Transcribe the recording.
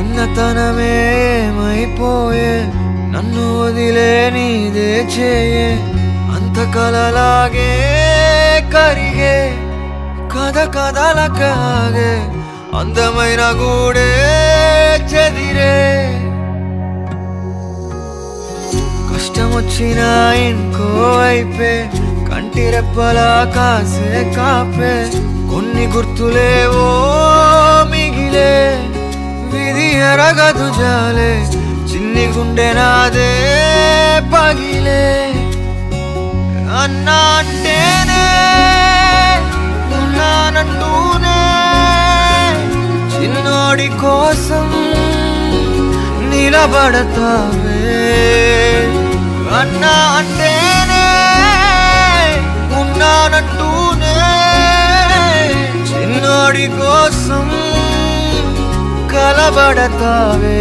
చిన్నతనమే ఏమైపోయే నన్ను వదిలే నీదే చేయే అంత కలలాగే కరిగే కథ కథలకాగే అందమైన గూడే చెదిరే కష్టమొచ్చిన ఇంకో వైపే కంటి రెప్పలా కాసే కాపే కొన్ని గుర్తులేవో మిగిలే విధి ఎరగదు జాలే చిన్ని గుండె నాదే పగిలే అన్నా అంటేనే ఉన్నానంటూనే చిన్నోడి కోసం నిలబడతావే అన్నా అంటేనే ఉన్నానంటూనే చిన్నోడి కోసం కలబడతావే